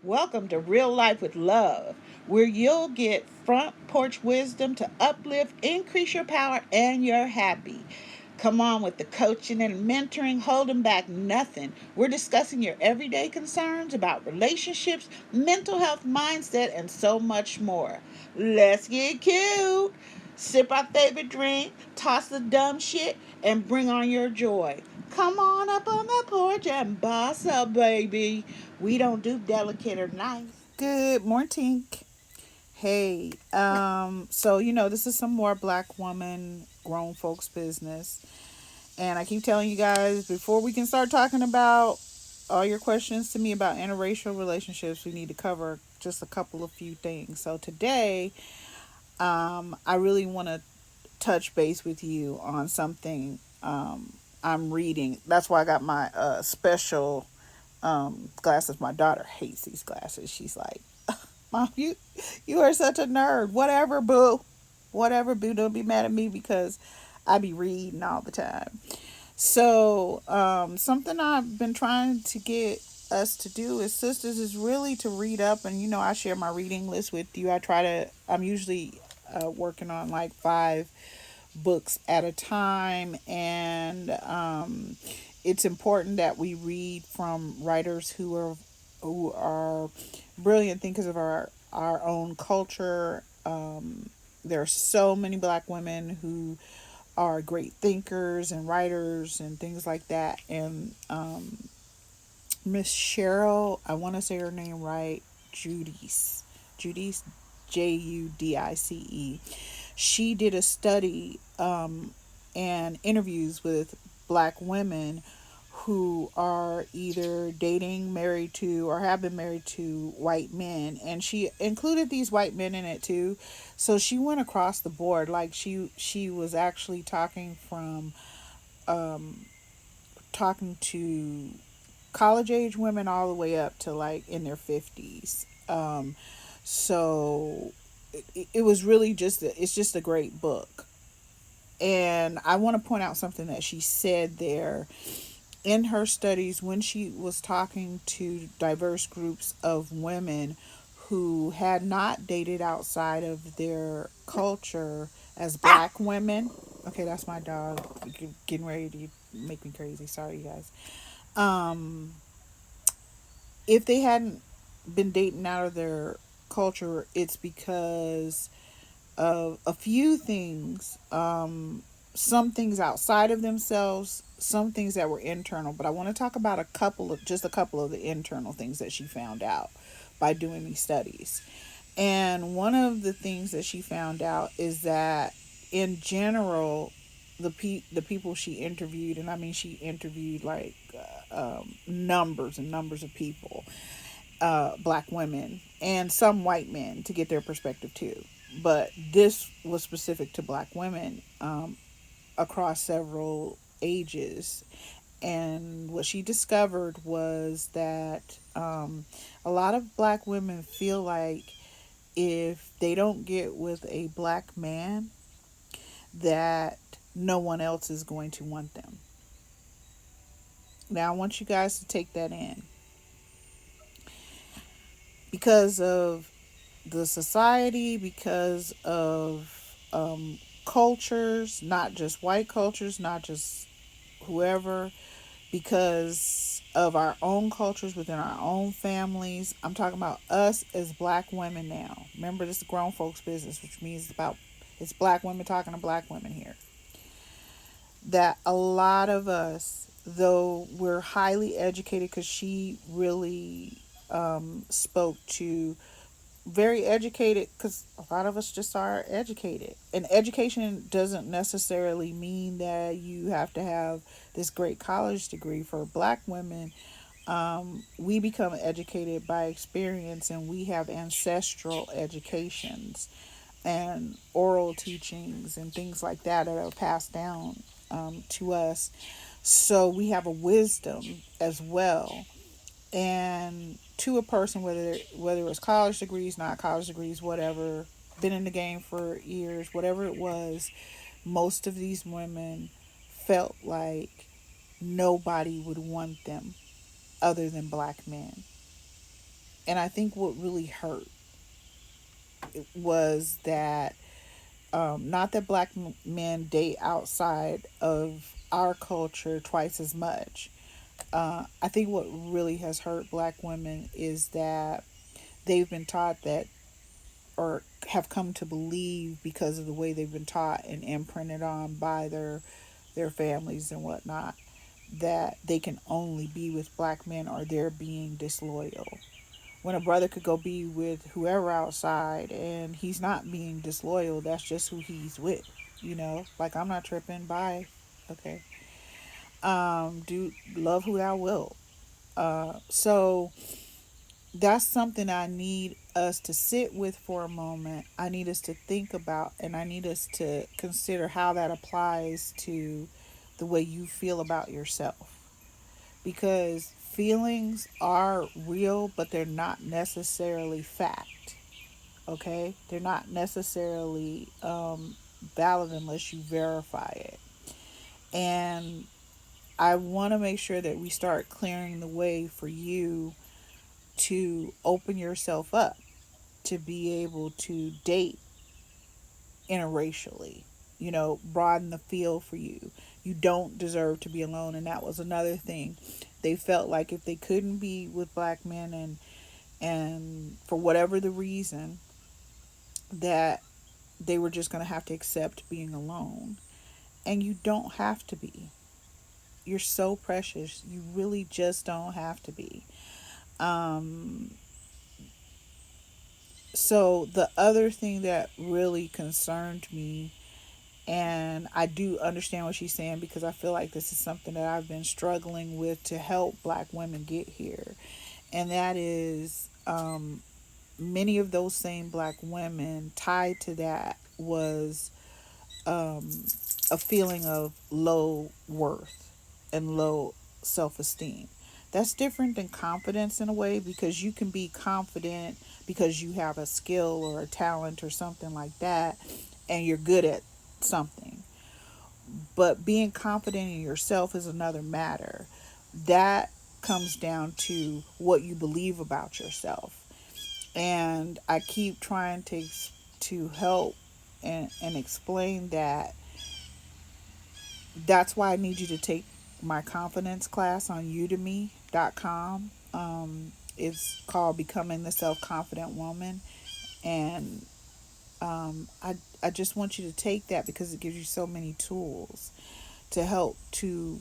Welcome to Real Life with Love, where you'll get front porch wisdom to uplift, increase your power, and your happy. Come on with the coaching and mentoring, holding back nothing. We're discussing your everyday concerns about relationships, mental health, mindset, and so much more. Let's get cute. Sip our favorite drink, toss the dumb shit, and bring on your joy. Come on up on the porch and boss up, baby. We don't do delicate or nice. Good morning. Hey, this is some more black woman grown folks business. And I keep telling you guys before we can start talking about all your questions to me about interracial relationships, we need to cover just a couple of few things. So today, I really want to touch base with you on something I'm reading. That's why I got my special glasses. My daughter hates these glasses. She's like, "Mom, you are such a nerd. Whatever, boo. Whatever, boo. Don't be mad at me because I be reading all the time." So, something I've been trying to get us to do as sisters is really to read up, and I share my reading list with you. I'm usually working on like 5 books at a time, and it's important that we read from writers who are brilliant thinkers of our own culture. There are so many black women who are great thinkers and writers and things like that. And Miss Cheryl, I want to say her name right, Judice, Judice. She did a study and interviews with black women who are either dating, married to, or have been married to white men, and she included these white men in it too. So she went across the board, like she was actually talking to college age women all the way up to like in their 50s. So it was really it's just a great book. And I want to point out something that she said there in her studies when she was talking to diverse groups of women who had not dated outside of their culture as black women. Okay, that's my dog getting ready to make me crazy. Sorry, you guys. Um, if they hadn't been dating out of their culture, it's because of a few things. Some things outside of themselves, some things that were internal. But I want to talk about just a couple of the internal things that she found out by doing these studies. And one of the things that she found out is that in general, the people she interviewed, and I mean she interviewed like numbers and numbers of people, black women and some white men to get their perspective too. But this was specific to black women across several ages. And what she discovered was that a lot of black women feel like if they don't get with a black man, that no one else is going to want them. Now, I want you guys to take that in because of the society, because of cultures, not just white cultures, not just whoever, because of our own cultures within our own families. I'm talking about us as black women now. Remember, this is grown folks business, which means it's black women talking to black women here. That a lot of us, though we're highly educated, because she really spoke to very educated, because a lot of us just are educated, and education doesn't necessarily mean that you have to have this great college degree. For black women, we become educated by experience, and we have ancestral educations and oral teachings and things like that are passed down to us. So we have a wisdom as well. And to a person, whether it's college degrees, not college degrees, whatever, been in the game for years, whatever it was, most of these women felt like nobody would want them other than black men. And I think what really hurt was that, not that black men date outside of our culture twice as much. I think what really has hurt black women is that they've been taught that, or have come to believe because of the way they've been taught and imprinted on by their families and whatnot, that they can only be with black men or they're being disloyal. When a brother could go be with whoever outside and he's not being disloyal, that's just who he's with. Like, I'm not tripping. Bye. Okay. Do love who thou will. So that's something I need us to sit with for a moment. I need us to think about, and I need us to consider how that applies to the way you feel about yourself. Because feelings are real, but they're not necessarily fact. Okay? They're not necessarily valid unless you verify it. And I want to make sure that we start clearing the way for you to open yourself up to be able to date interracially, broaden the field for you. You don't deserve to be alone. And that was another thing. They felt like if they couldn't be with black men, and for whatever the reason, that they were just going to have to accept being alone. And you don't have to be. You're so precious. You really just don't have to be. Um, so the other thing that really concerned me, and I do understand what she's saying because I feel like this is something that I've been struggling with to help black women get here. And that is, many of those same black women, tied to that was, um, a feeling of low worth and low self esteem. That's different than confidence in a way, because you can be confident because you have a skill or a talent or something like that and you're good at something. But being confident in yourself is another matter. That comes down to what you believe about yourself. And I keep trying to help and explain that. That's why I need you to take my confidence class on udemy.com. It's called Becoming the Self Confident Woman. And I just want you to take that because it gives you so many tools to help to,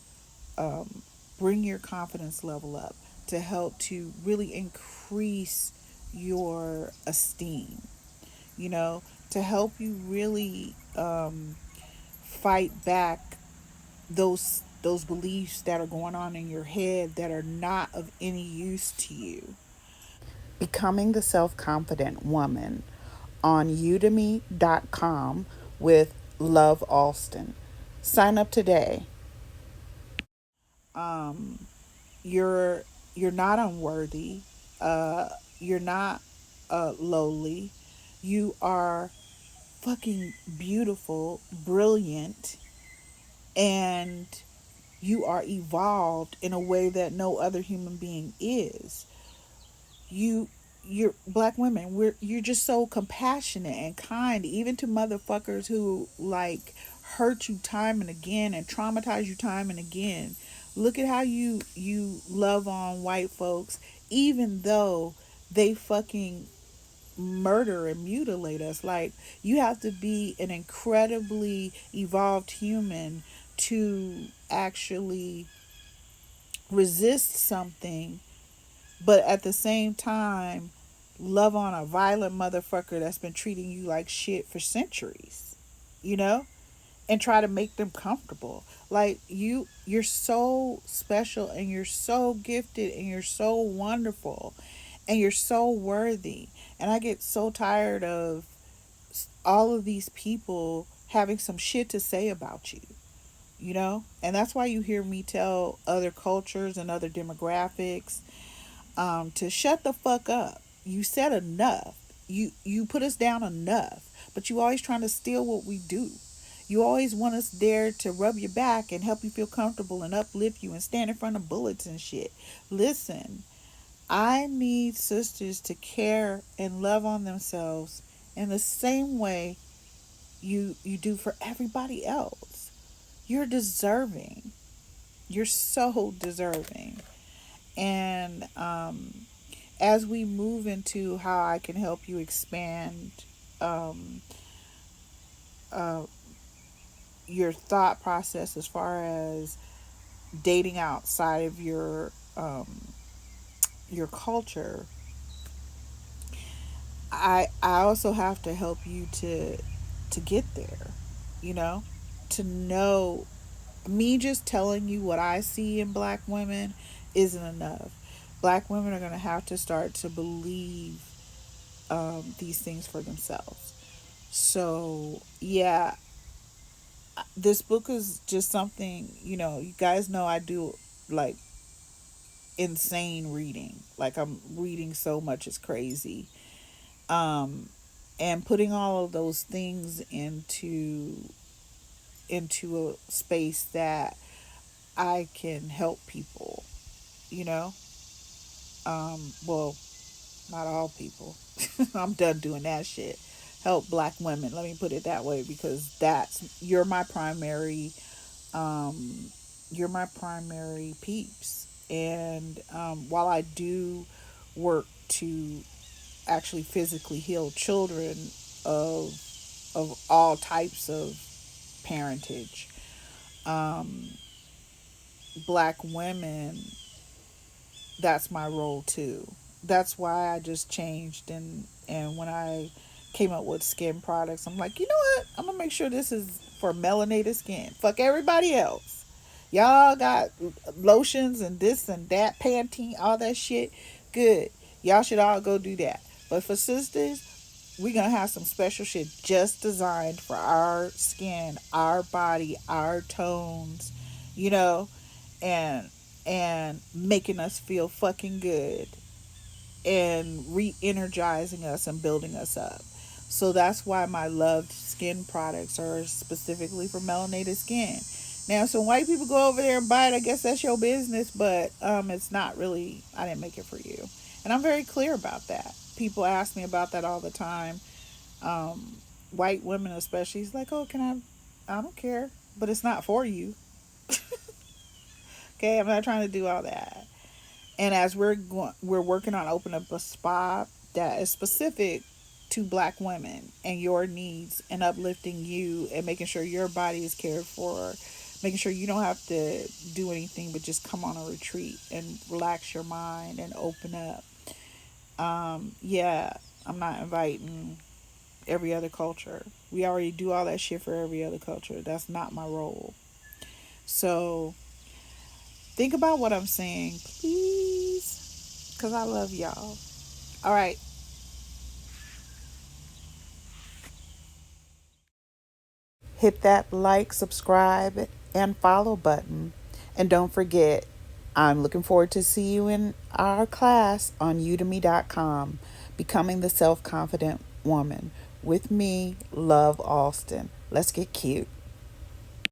um, bring your confidence level up, to help to really increase your esteem, you know, to help you really, fight back those beliefs that are going on in your head that are not of any use to you. Becoming the Self-Confident Woman on udemy.com with Love Alston. Sign up today. Um, you're you're not unworthy. You're not lowly. You are fucking beautiful, brilliant, and you are evolved in a way that no other human being is. You're black women, you're just so compassionate and kind, even to motherfuckers who like hurt you time and again and traumatize you time and again. Look at how you love on white folks, even though they fucking murder and mutilate us. Like, you have to be an incredibly evolved human to actually resist something, but at the same time love on a violent motherfucker that's been treating you like shit for centuries, you know, and try to make them comfortable. Like, you're so special and you're so gifted and you're so wonderful and you're so worthy. And I get so tired of all of these people having some shit to say about you, you know? And that's why you hear me tell other cultures and other demographics, to shut the fuck up. You said enough. You put us down enough, but you always trying to steal what we do. You always want us there to rub your back and help you feel comfortable and uplift you and stand in front of bullets and shit. Listen, I need sisters to care and love on themselves in the same way you do for everybody else. You're deserving. You're so deserving. And as we move into how I can help you expand um, uh, your thought process as far as dating outside of your culture, I also have to help you to get there, you know, to know. Me just telling you what I see in black women isn't enough. Black women are going to have to start to believe these things for themselves. So, yeah, this book is just something, you guys know I do like insane reading. Like, I'm reading so much, it's crazy. Um, and putting all of those things into a space that I can help people, you know? Well, not all people. I'm done doing that shit. Help black women. Let me put it that way because um you're my primary peeps. And while I do work to actually physically heal children of all types of parentage, um black women, that's my role too. That's why I just changed, and when I came up with skin products, I'm like, you know what? I'm gonna make sure this is for melanated skin. Fuck everybody else. Y'all got lotions and this and that, Pantene, all that shit. Good. Y'all should all go do that. But for sisters, we gonna have some special shit just designed for our skin, our body, our tones, you know, and making us feel fucking good and re-energizing us and building us up. So that's why my loved skin products are specifically for melanated skin. Now, some white people go over there and buy it. I guess that's your business, but it's not really. I didn't make it for you, and I'm very clear about that. People ask me about that all the time. Um, White women, especially, it's like, oh, can I? I don't care, but it's not for you. Okay, I'm not trying to do all that. And as we're working on opening up a spa that is specific to black women and your needs and uplifting you and making sure your body is cared for, making sure you don't have to do anything but just come on a retreat and relax your mind and open up. Yeah, I'm not inviting every other culture. We already do all that shit for every other culture. That's not my role. So think about what I'm saying, please, because I love y'all. All right. Hit that like, subscribe, and follow button. And don't forget, I'm looking forward to see you in our class on udemy.com, Becoming the Self Confident Woman, with me, Love Alston. Let's get cute.